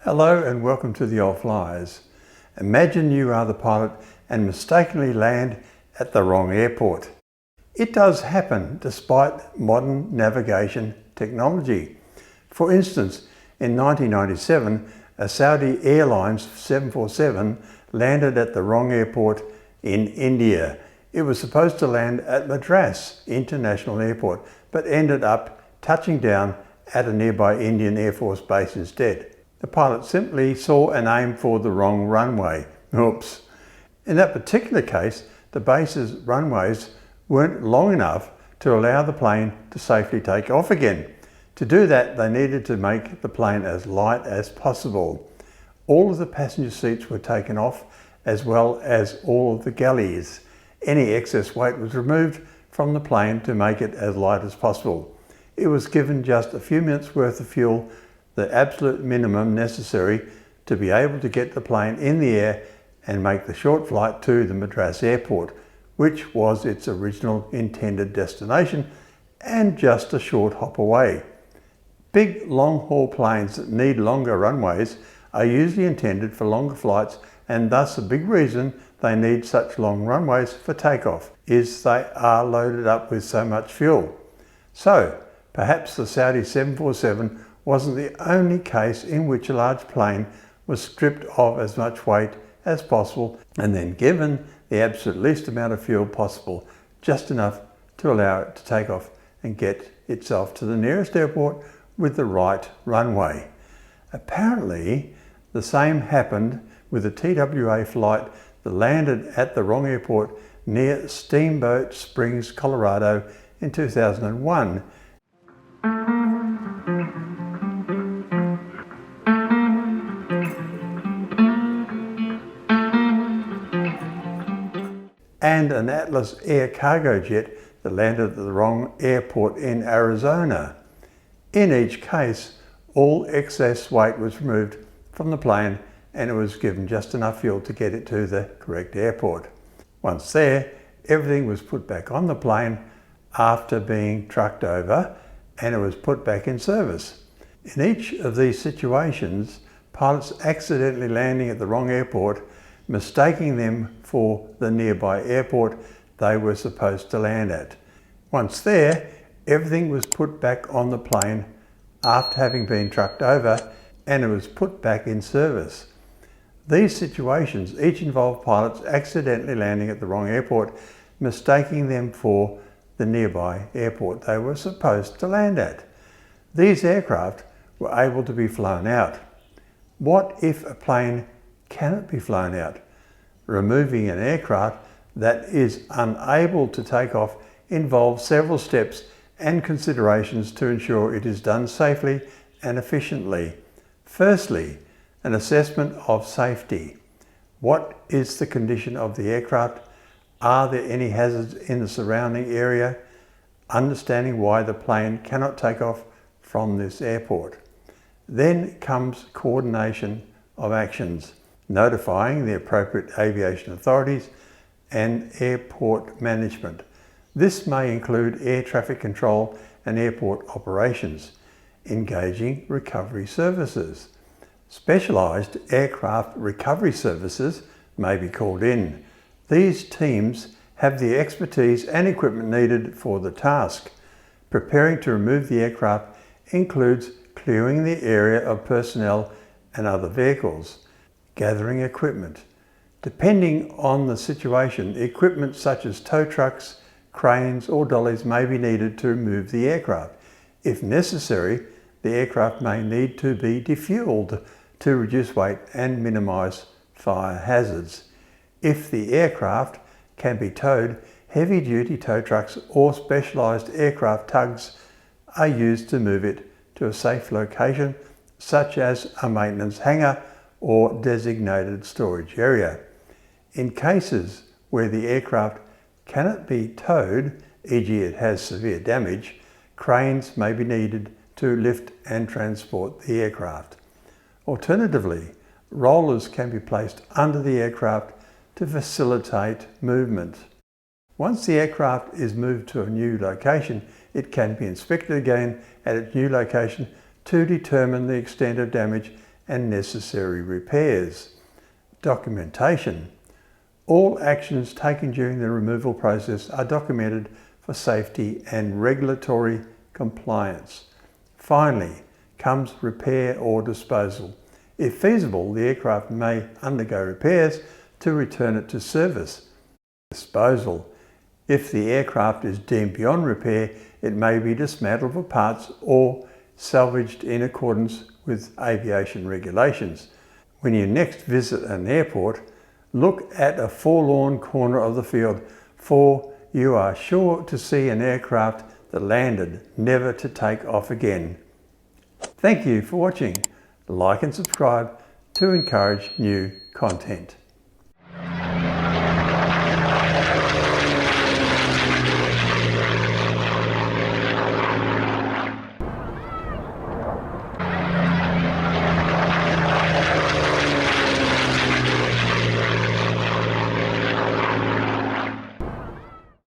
Hello and welcome to the old Fliers. Imagine you are the pilot and mistakenly land at the wrong airport. It does happen despite modern navigation technology. For instance, in 1997, a Saudi Airlines 747 landed at the wrong airport in India. It was supposed to land at Madras International Airport, but ended up touching down at a nearby Indian Air Force base instead. The pilot simply saw and aimed for the wrong runway. Oops. In that particular case, the base's runways weren't long enough to allow the plane to safely take off again. To do that, they needed to make the plane as light as possible. All of the passenger seats were taken off, as well as all of the galleys. Any excess weight was removed from the plane to make it as light as possible. It was given just a few minutes worth of fuel, the absolute minimum necessary to be able to get the plane in the air and make the short flight to the Madras airport, which was its original intended destination and just a short hop away. Big long-haul planes that need longer runways are usually intended for longer flights, and thus a big reason they need such long runways for takeoff is they are loaded up with so much fuel. So perhaps the Saudi 747 wasn't the only case in which a large plane was stripped of as much weight as possible and then given the absolute least amount of fuel possible, just enough to allow it to take off and get itself to the nearest airport with the right runway. Apparently, the same happened with a TWA flight that landed at the wrong airport near Steamboat Springs, Colorado in 2001. And an Atlas Air cargo jet that landed at the wrong airport in Arizona. In each case, all excess weight was removed from the plane and it was given just enough fuel to get it to the correct airport. Once there, everything was put back on the plane after being trucked over and it was put back in service. In each of these situations, pilots accidentally landing at the wrong airport, mistaking them for the nearby airport they were supposed to land at. Once there, everything was put back on the plane after having been trucked over and it was put back in service. These situations each involve pilots accidentally landing at the wrong airport, mistaking them for the nearby airport they were supposed to land at. These aircraft were able to be flown out. What if a plane cannot be flown out? Removing an aircraft that is unable to take off involves several steps and considerations to ensure it is done safely and efficiently. Firstly, an assessment of safety. What is the condition of the aircraft? Are there any hazards in the surrounding area? Understanding why the plane cannot take off from this airport. Then comes coordination of actions, notifying the appropriate aviation authorities and airport management. This may include air traffic control and airport operations, engaging recovery services. Specialised aircraft recovery services may be called in. These teams have the expertise and equipment needed for the task. Preparing to remove the aircraft includes clearing the area of personnel and other vehicles, gathering equipment. Depending on the situation, equipment such as tow trucks, cranes or dollies may be needed to remove the aircraft. If necessary, the aircraft may need to be defueled to reduce weight and minimise fire hazards. If the aircraft can be towed, heavy-duty tow trucks or specialised aircraft tugs are used to move it to a safe location, such as a maintenance hangar or designated storage area. In cases where the aircraft cannot be towed, e.g. it has severe damage, cranes may be needed to lift and transport the aircraft. Alternatively, rollers can be placed under the aircraft to facilitate movement. Once the aircraft is moved to a new location, it can be inspected again at its new location to determine the extent of damage and necessary repairs. Documentation. All actions taken during the removal process are documented for safety and regulatory compliance. Finally, comes repair or disposal. If feasible, the aircraft may undergo repairs to return it to service. Disposal. If the aircraft is deemed beyond repair, it may be dismantled for parts or salvaged in accordance with aviation regulations. When you next visit an airport, look at a forlorn corner of the field, for you are sure to see an aircraft that landed, never to take off again. Thank you for watching. Like and subscribe to encourage new content.